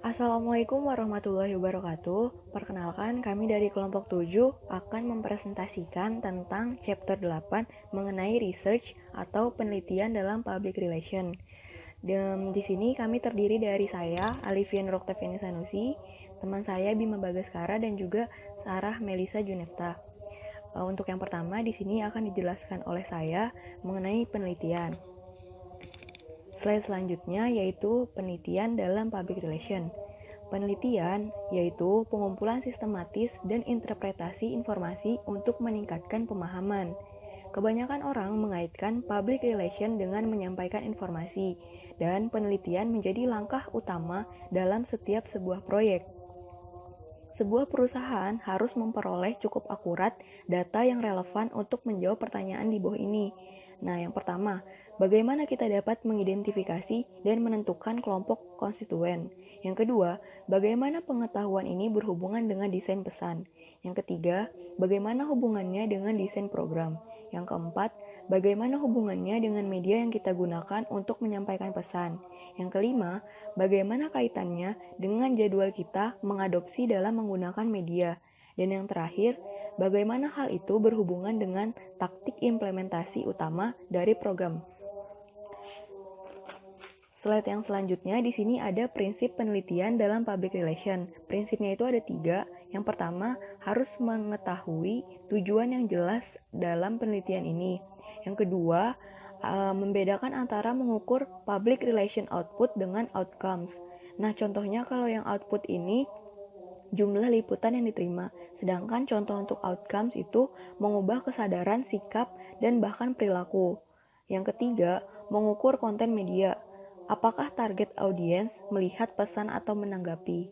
Assalamualaikum warahmatullahi wabarakatuh. Perkenalkan, kami dari kelompok 7 akan mempresentasikan tentang chapter 8 mengenai research atau penelitian dalam public relation. Di sini kami terdiri dari saya, Alifian Roktaviani Sanusi, teman saya Bima Bagaskara dan juga Sarah Melisa Junefta. Untuk yang pertama, di sini akan dijelaskan oleh saya mengenai penelitian. Slide selanjutnya yaitu penelitian dalam public relation. Penelitian yaitu pengumpulan sistematis dan interpretasi informasi untuk meningkatkan pemahaman. Kebanyakan orang mengaitkan public relation dengan menyampaikan informasi, dan penelitian menjadi langkah utama dalam setiap sebuah proyek. Sebuah perusahaan harus memperoleh cukup akurat data yang relevan untuk menjawab pertanyaan di bawah ini. Nah, yang pertama, bagaimana kita dapat mengidentifikasi dan menentukan kelompok konstituen? Yang kedua, bagaimana pengetahuan ini berhubungan dengan desain pesan? Yang ketiga, bagaimana hubungannya dengan desain program? Yang keempat, bagaimana hubungannya dengan media yang kita gunakan untuk menyampaikan pesan? Yang kelima, bagaimana kaitannya dengan jadwal kita mengadopsi dalam menggunakan media? Dan yang terakhir, bagaimana hal itu berhubungan dengan taktik implementasi utama dari program? Slide yang selanjutnya, di sini ada prinsip penelitian dalam public relation. Prinsipnya itu ada 3. Yang pertama, harus mengetahui tujuan yang jelas dalam penelitian ini. Yang kedua, membedakan antara mengukur public relation output dengan outcomes. Nah, contohnya kalau yang output ini jumlah liputan yang diterima, sedangkan contoh untuk outcomes itu mengubah kesadaran, sikap, dan bahkan perilaku. Yang ketiga, mengukur konten media. Apakah target audiens melihat pesan atau menanggapi?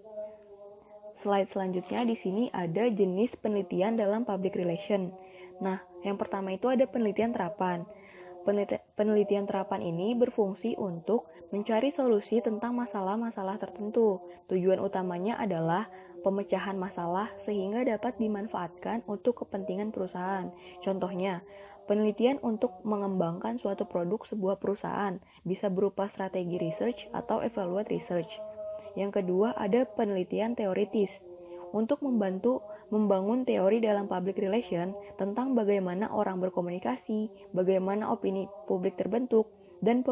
Slide selanjutnya di sini ada jenis penelitian dalam public relation. Nah, yang pertama itu ada penelitian terapan. Penelitian terapan ini berfungsi untuk mencari solusi tentang masalah-masalah tertentu. Tujuan utamanya adalah pemecahan masalah sehingga dapat dimanfaatkan untuk kepentingan perusahaan. Contohnya, penelitian untuk mengembangkan suatu produk sebuah perusahaan bisa berupa strategi research atau evaluate research. Yang kedua, ada penelitian teoritis untuk membantu membangun teori dalam public relation tentang bagaimana orang berkomunikasi, bagaimana opini publik terbentuk, dan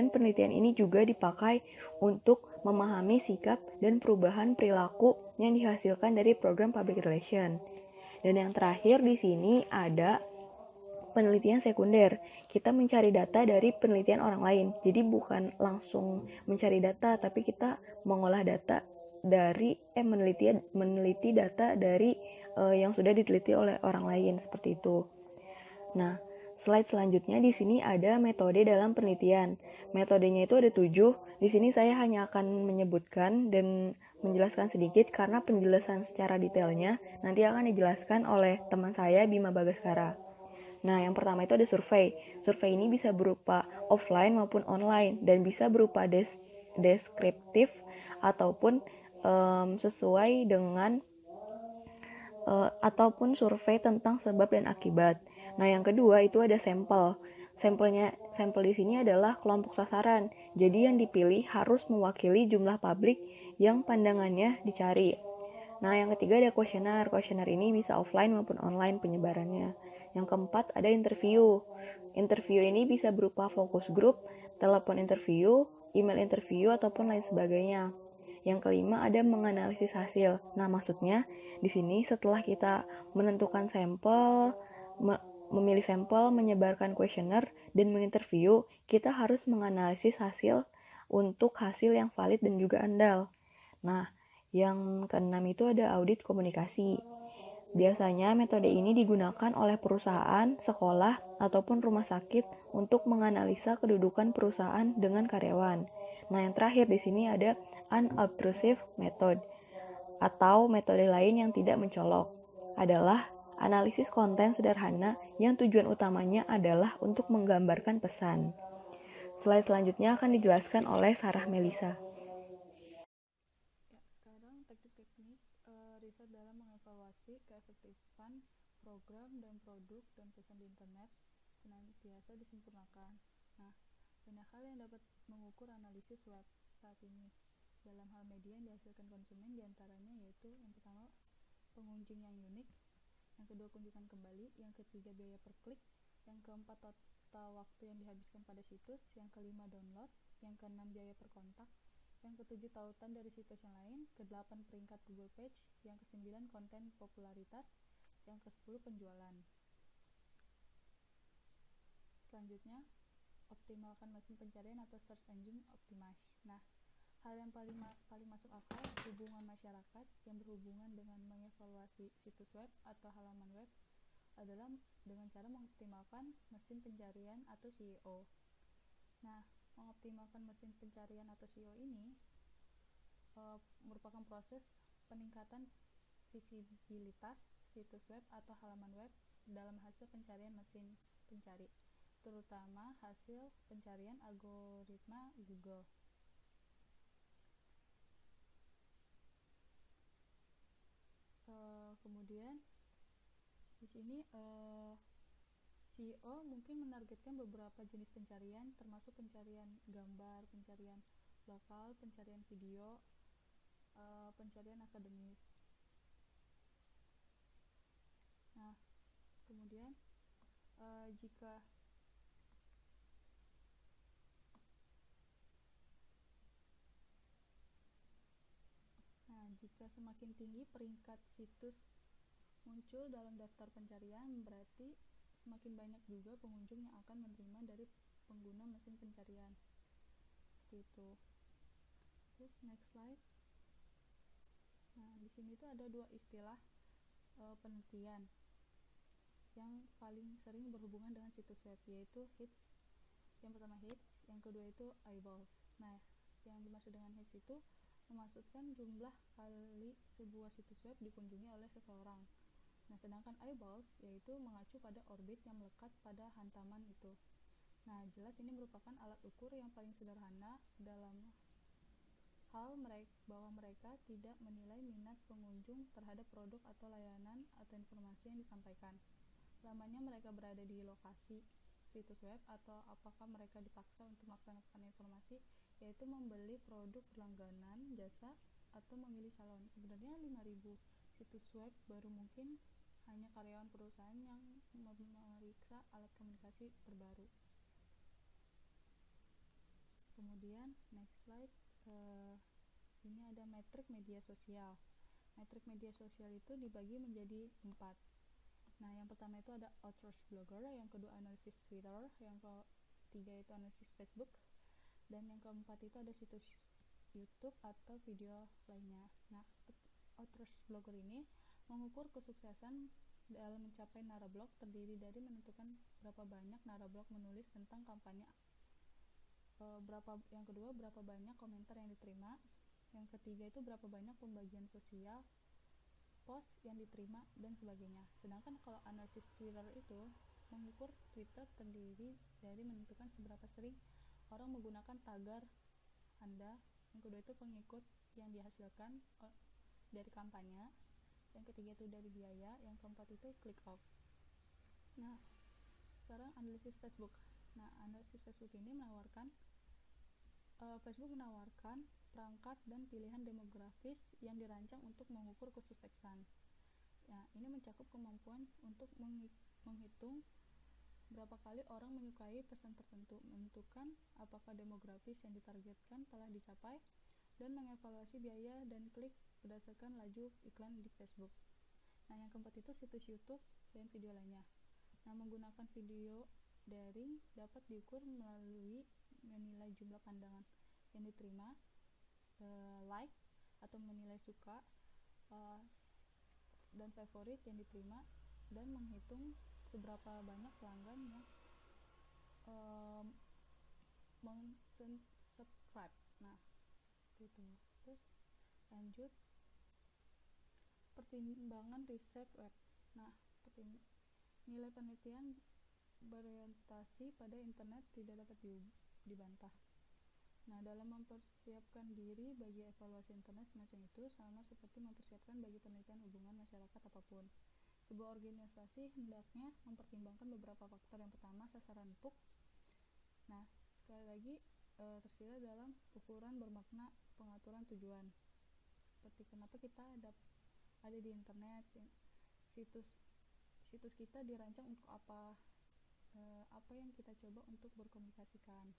penelitian ini juga dipakai untuk memahami sikap dan perubahan perilaku yang dihasilkan dari program public relation. Dan yang terakhir di sini ada penelitian sekunder. Kita mencari data dari penelitian orang lain. Jadi bukan langsung mencari data, tapi kita mengolah data dari meneliti data dari yang sudah diteliti oleh orang lain seperti itu. Nah, slide selanjutnya di sini ada metode dalam penelitian. Metodenya itu ada 7. Di sini saya hanya akan menyebutkan dan menjelaskan sedikit karena penjelasan secara detailnya nanti akan dijelaskan oleh teman saya Bima Bagaskara. Nah, yang pertama itu ada survei. Survei ini bisa berupa offline maupun online dan bisa berupa deskriptif ataupun sesuai dengan ataupun survei tentang sebab dan akibat. Nah, yang kedua itu ada sampel. Sampel di sini adalah kelompok sasaran. Jadi yang dipilih harus mewakili jumlah publik yang pandangannya dicari. Nah, yang ketiga ada kuesioner. Kuesioner ini bisa offline maupun online penyebarannya. Yang keempat ada interview. Interview ini bisa berupa focus group, telepon interview, email interview, ataupun lain sebagainya. Yang kelima ada menganalisis hasil. Nah, maksudnya di sini setelah kita menentukan sampel, memilih sampel, menyebarkan kuesioner, dan menginterview, kita harus menganalisis hasil untuk hasil yang valid dan juga andal. Nah, yang keenam itu ada audit komunikasi. Biasanya metode ini digunakan oleh perusahaan, sekolah, ataupun rumah sakit untuk menganalisa kedudukan perusahaan dengan karyawan. Nah, yang terakhir di sini ada unobtrusive method atau metode lain yang tidak mencolok adalah analisis konten sederhana yang tujuan utamanya adalah untuk menggambarkan pesan. Slide selanjutnya akan dijelaskan oleh Sarah Melisa. Sekarang teknik-teknik riset dalam mengevaluasi keefektifan program dan produk dan pesan di internet senantiasa disempurnakan. Nah, banyak hal yang dapat mengukur analisis web saat ini. dalam hal media yang dihasilkan konsumen, diantaranya yaitu yang pertama pengunjung yang unik, yang kedua kunjungan kembali, yang ketiga biaya per klik, yang keempat total waktu yang dihabiskan pada situs, yang kelima download, yang keenam biaya per kontak, yang ketujuh tautan dari situs yang lain, kedelapan peringkat Google Page, yang kesembilan konten popularitas, yang kesepuluh penjualan. Selanjutnya, optimalkan mesin pencarian atau search engine optimize. Nah, hal yang paling masuk akal hubungan masyarakat yang berhubungan dengan mengevaluasi situs web atau halaman web adalah dengan cara mengoptimalkan mesin pencarian atau SEO. Nah, mengoptimalkan mesin pencarian atau SEO ini merupakan proses peningkatan visibilitas situs web atau halaman web dalam hasil pencarian mesin pencari, terutama hasil pencarian algoritma Google. Kemudian di sini SEO mungkin menargetkan beberapa jenis pencarian, termasuk pencarian gambar, pencarian lokal, pencarian video, pencarian akademis. Nah, kemudian jika semakin tinggi peringkat situs muncul dalam daftar pencarian, berarti semakin banyak juga pengunjung yang akan menerima dari pengguna mesin pencarian. Seperti itu. Terus next slide. Nah, di sini tuh ada dua istilah penelitian yang paling sering berhubungan dengan situs web, yaitu hits. Yang pertama hits, yang kedua itu eyeballs. Nah, yang dimaksud dengan hits itu memaksudkan jumlah kali sebuah situs web dikunjungi oleh seseorang. Nah, sedangkan eyeballs yaitu mengacu pada orbit yang melekat pada hantaman itu. Nah, jelas ini merupakan alat ukur yang paling sederhana dalam hal bahwa mereka tidak menilai minat pengunjung terhadap produk atau layanan atau informasi yang disampaikan. Lamanya mereka berada di lokasi situs web atau apakah mereka dipaksa untuk melaksanakan informasi, yaitu membeli produk berlangganan, jasa, atau memilih calon. Sebenarnya 5.000 situs web baru mungkin hanya karyawan perusahaan yang memeriksa alat komunikasi terbaru. Kemudian next slide, ini ada metrik media sosial. Metrik media sosial itu dibagi menjadi 4. Nah, yang pertama itu ada Outsource Blogger, yang kedua analisis Twitter, yang ketiga itu analisis Facebook, dan yang keempat itu ada situs YouTube atau video lainnya. Nah, Outsource Blogger ini mengukur kesuksesan dalam mencapai narablog, terdiri dari menentukan berapa banyak narablog menulis tentang kampanye, yang kedua berapa banyak komentar yang diterima, yang ketiga itu berapa banyak pembagian sosial, post yang diterima, dan sebagainya. Sedangkan kalau analisis Twitter itu mengukur Twitter terdiri dari menentukan seberapa sering orang menggunakan tagar Anda, yang kedua itu pengikut yang dihasilkan dari kampanye, yang ketiga itu dari biaya, yang keempat itu click off. Nah, sekarang analisis Facebook. Nah, analisis Facebook ini Facebook menawarkan perangkat dan pilihan demografis yang dirancang untuk mengukur kesuksesan. Nah, ini mencakup kemampuan untuk menghitung berapa kali orang menyukai pesan tertentu, menentukan apakah demografis yang ditargetkan telah dicapai, dan mengevaluasi biaya dan klik berdasarkan laju iklan di Facebook. Nah, yang keempat itu situs YouTube dan video lainnya. Nah, menggunakan video daring dapat diukur melalui menilai jumlah pandangan yang diterima, like atau menilai suka, dan favorit yang diterima, dan menghitung seberapa banyak pelanggan yang subscribe. Nah, gitu. Terus lanjut, pertimbangan riset web. Nah, nilai penelitian berorientasi pada internet tidak dapat dibantah. Nah, dalam mempersiapkan diri bagi evaluasi internet semacam itu sama seperti mempersiapkan bagi penelitian hubungan masyarakat apapun. Sebuah organisasi hendaknya mempertimbangkan beberapa faktor. Yang pertama, sasaran empuk. Nah, sekali lagi tersedia dalam ukuran bermakna pengaturan tujuan. Seperti kenapa kita ada di internet, situs kita dirancang untuk apa yang kita coba untuk berkomunikasikan.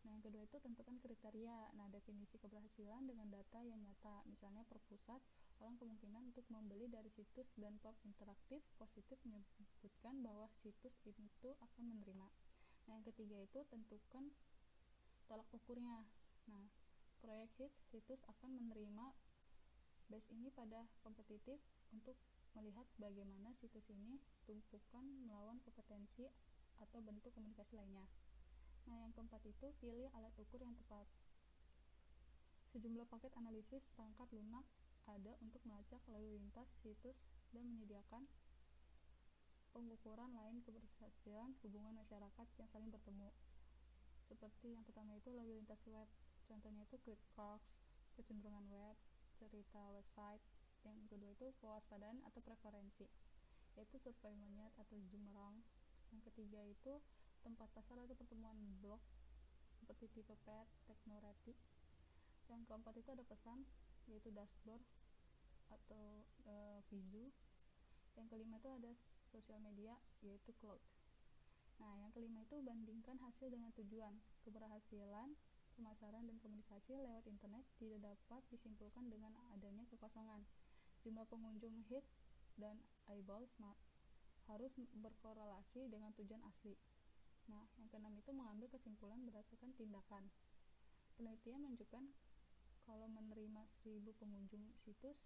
Nah, yang kedua itu tentukan kriteria. Nah, definisi keberhasilan dengan data yang nyata. Misalnya per pusat, orang kemungkinan untuk membeli dari situs dan pub interaktif positif menyebutkan bahwa situs itu akan menerima. Nah, yang ketiga itu tentukan tolak ukurnya. Nah, proyek hits situs akan menerima base ini pada kompetitif untuk melihat bagaimana situs ini tumpukan melawan kompetensi atau bentuk komunikasi lainnya. Nah, yang keempat itu pilih alat ukur yang tepat. Sejumlah paket analisis perangkat lunak ada untuk melacak lalu lintas situs dan menyediakan pengukuran lain keberhasilan hubungan masyarakat yang saling bertemu. Seperti yang pertama itu lalu lintas web. Contohnya itu click curves, kecenderungan web, cerita website. Yang kedua itu kewaspadaan atau preferensi, yaitu survei monyet atau Zoomerang. Yang ketiga itu tempat pasar atau pertemuan blog seperti tipe pet, teknorati. Yang keempat itu ada pesan, yaitu dashboard atau vizu. Yang kelima itu ada sosial media, yaitu cloud. Nah, yang kelima itu bandingkan hasil dengan tujuan. Keberhasilan pemasaran dan komunikasi lewat internet tidak dapat disimpulkan dengan adanya kekosongan. Jumlah pengunjung hits dan eyeballs harus berkorelasi dengan tujuan asli. Nah, yang keenam itu mengambil kesimpulan berdasarkan tindakan. Penelitian menunjukkan kalau menerima 1000 pengunjung situs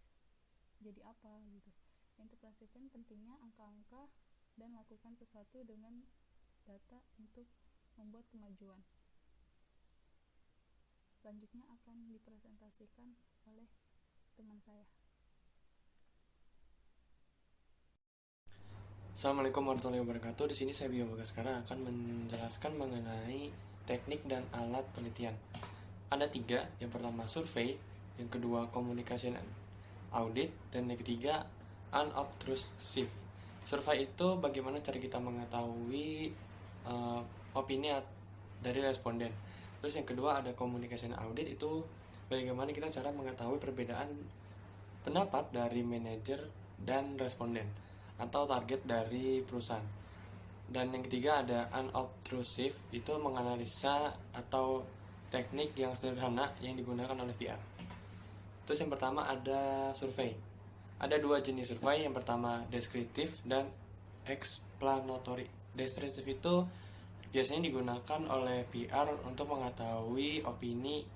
jadi apa gitu. Interpretasikan pentingnya angka-angka dan lakukan sesuatu dengan data untuk membuat kemajuan. Selanjutnya akan dipresentasikan oleh teman saya. Assalamualaikum warahmatullahi wabarakatuh. Di sini saya Bio Bagaskara akan menjelaskan mengenai teknik dan alat penelitian. Ada 3, yang pertama survei, yang kedua communication audit, dan yang ketiga unobtrusive. Survei itu bagaimana cara kita mengetahui opini dari responden. Terus yang kedua ada communication audit, itu bagaimana kita cara mengetahui perbedaan pendapat dari manajer dan responden atau target dari perusahaan. Dan yang ketiga ada unobtrusive, itu menganalisa atau teknik yang sederhana yang digunakan oleh PR. Terus yang pertama ada survei. Ada 2 jenis survei, yang pertama deskriptif dan explanatory. Deskriptif itu biasanya digunakan oleh PR untuk mengetahui opini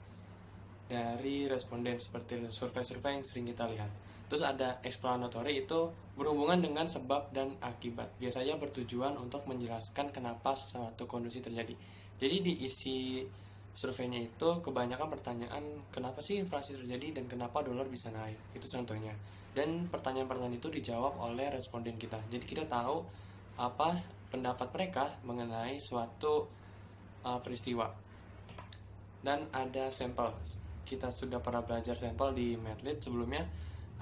dari responden, seperti survei-survei yang sering kita lihat. Terus ada explanatory, itu berhubungan dengan sebab dan akibat. Biasanya bertujuan untuk menjelaskan kenapa suatu kondisi terjadi. Jadi di isi surveinya itu kebanyakan pertanyaan kenapa sih inflasi terjadi dan kenapa dolar bisa naik. Itu contohnya. Dan pertanyaan-pertanyaan itu dijawab oleh responden kita. Jadi kita tahu apa pendapat mereka mengenai suatu peristiwa. Dan ada sampel. Kita sudah pernah belajar sampel di Madlit sebelumnya.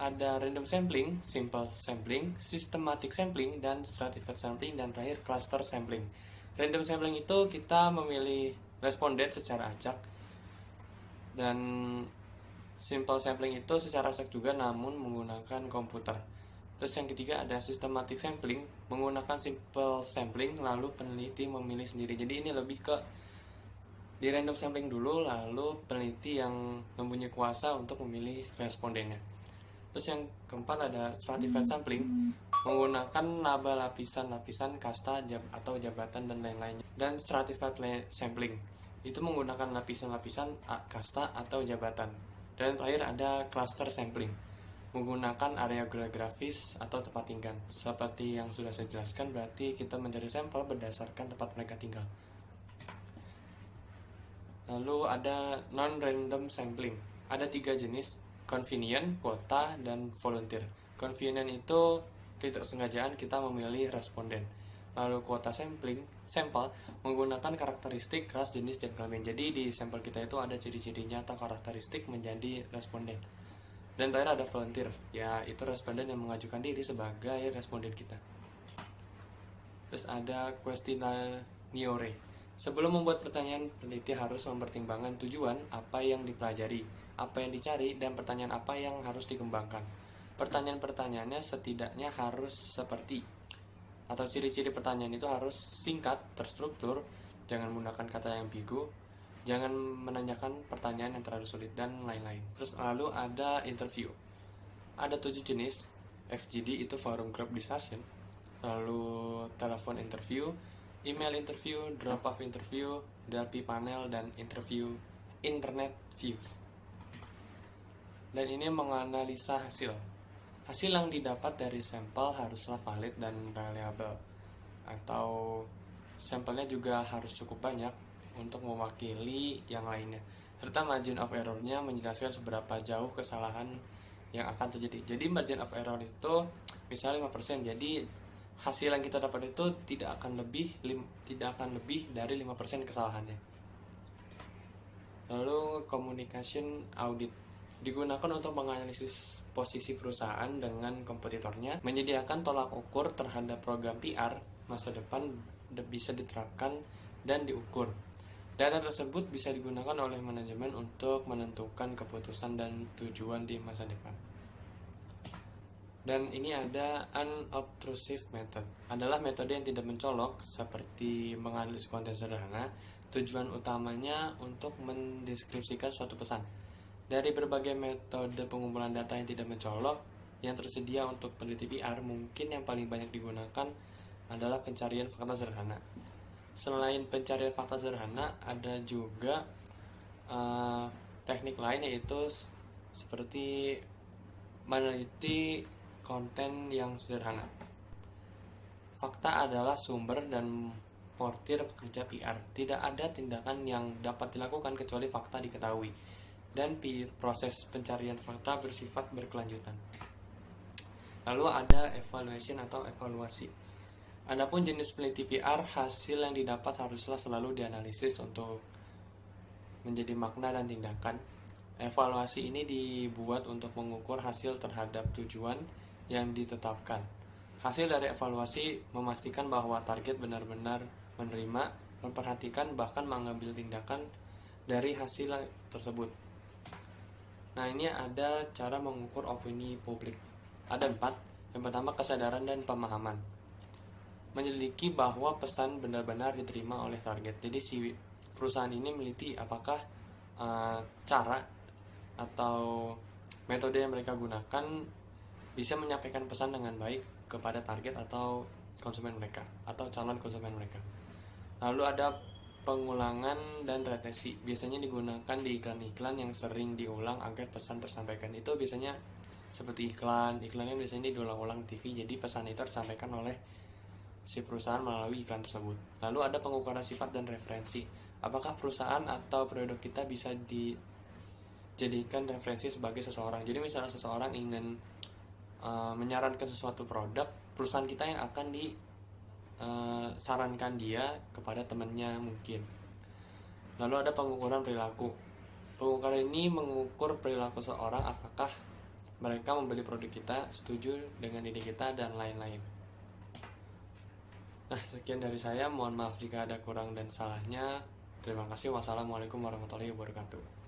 Ada random sampling, simple sampling, systematic sampling, dan stratified sampling, dan terakhir cluster sampling. Random sampling itu kita memilih responden secara acak, dan simple sampling itu secara acak juga namun menggunakan komputer. Terus yang ketiga ada systematic sampling, menggunakan simple sampling lalu peneliti memilih sendiri. Jadi ini lebih ke di random sampling dulu, lalu peneliti yang mempunyai kuasa untuk memilih respondennya. Terus yang keempat ada stratified sampling, menggunakan laba lapisan-lapisan kasta atau jabatan dan lain-lainnya. Dan stratified sampling itu menggunakan lapisan-lapisan kasta atau jabatan. Dan terakhir ada cluster sampling, menggunakan area geografis atau tempat tinggal. Seperti yang sudah saya jelaskan, berarti kita mencari sampel berdasarkan tempat mereka tinggal. Lalu ada non-random sampling. Ada 3 jenis, convenient, kuota, dan volunteer. Convenient itu ketidaksengajaan kita memilih responden. Lalu kuota sampel menggunakan karakteristik ras, jenis, dan kelamin. Jadi di sampel kita itu ada ciri-cirinya atau karakteristik menjadi responden. Dan terakhir ada volunteer, yaitu responden yang mengajukan diri sebagai responden kita. Terus ada questionnaire. Sebelum membuat pertanyaan, peneliti harus mempertimbangkan tujuan apa yang dipelajari, apa yang dicari, dan pertanyaan apa yang harus dikembangkan. Pertanyaan-pertanyaannya setidaknya harus seperti, atau ciri-ciri pertanyaan itu harus singkat, terstruktur, jangan menggunakan kata yang ambigu, jangan menanyakan pertanyaan yang terlalu sulit, dan lain-lain. Terus lalu ada interview. Ada 7 jenis. FGD itu forum group discussion, lalu telepon interview, email interview, drop off interview, DLP panel, dan interview internet views. Dan ini menganalisa hasil. Hasil yang didapat dari sampel haruslah valid dan reliable, atau sampelnya juga harus cukup banyak untuk mewakili yang lainnya, serta margin of error-nya menjelaskan seberapa jauh kesalahan yang akan terjadi. Jadi margin of error itu misalnya 5%, jadi hasil yang kita dapat itu tidak akan lebih dari 5% kesalahannya. Lalu communication audit digunakan untuk menganalisis posisi perusahaan dengan kompetitornya, menyediakan tolak ukur terhadap program PR masa depan bisa diterapkan dan diukur. Data tersebut bisa digunakan oleh manajemen untuk menentukan keputusan dan tujuan di masa depan. Dan ini ada unobtrusive method, adalah metode yang tidak mencolok seperti menganalisis konten sederhana. Tujuan utamanya untuk mendeskripsikan suatu pesan. Dari berbagai metode pengumpulan data yang tidak mencolok yang tersedia untuk peneliti PR, mungkin yang paling banyak digunakan adalah pencarian fakta sederhana. Selain pencarian fakta sederhana, ada juga teknik lain, yaitu seperti meneliti konten yang sederhana. Fakta adalah sumber dan portir pekerja PR. Tidak ada tindakan yang dapat dilakukan kecuali fakta diketahui, dan proses pencarian fakta bersifat berkelanjutan. Lalu ada evaluation atau evaluasi. Adapun jenis peneliti PR, hasil yang didapat haruslah selalu dianalisis untuk menjadi makna dan tindakan. Evaluasi ini dibuat untuk mengukur hasil terhadap tujuan yang ditetapkan. Hasil dari evaluasi memastikan bahwa target benar-benar menerima, memperhatikan, bahkan mengambil tindakan dari hasil tersebut. Nah, ini ada cara mengukur opini publik. Ada 4. Yang pertama, kesadaran dan pemahaman. Menyelidiki bahwa pesan benar-benar diterima oleh target. Jadi si perusahaan ini meliti apakah cara atau metode yang mereka gunakan bisa menyampaikan pesan dengan baik kepada target atau konsumen mereka atau calon konsumen mereka. Lalu ada pengulangan dan retensi. Biasanya digunakan di iklan-iklan yang sering diulang agar pesan tersampaikan. Itu biasanya seperti iklannya biasanya diulang-ulang TV, jadi pesan itu tersampaikan oleh si perusahaan melalui iklan tersebut. Lalu ada pengukuran sifat dan referensi. Apakah perusahaan atau produk kita bisa dijadikan referensi sebagai seseorang. Jadi misalnya seseorang ingin menyarankan sesuatu produk, perusahaan kita yang akan sarankan dia kepada temannya mungkin. Lalu ada pengukuran perilaku. Pengukuran ini mengukur perilaku seorang, apakah mereka membeli produk kita, setuju dengan ide kita, dan lain-lain. Nah, sekian dari saya. Mohon maaf jika ada kurang dan salahnya. Terima kasih. Wassalamualaikum warahmatullahi wabarakatuh.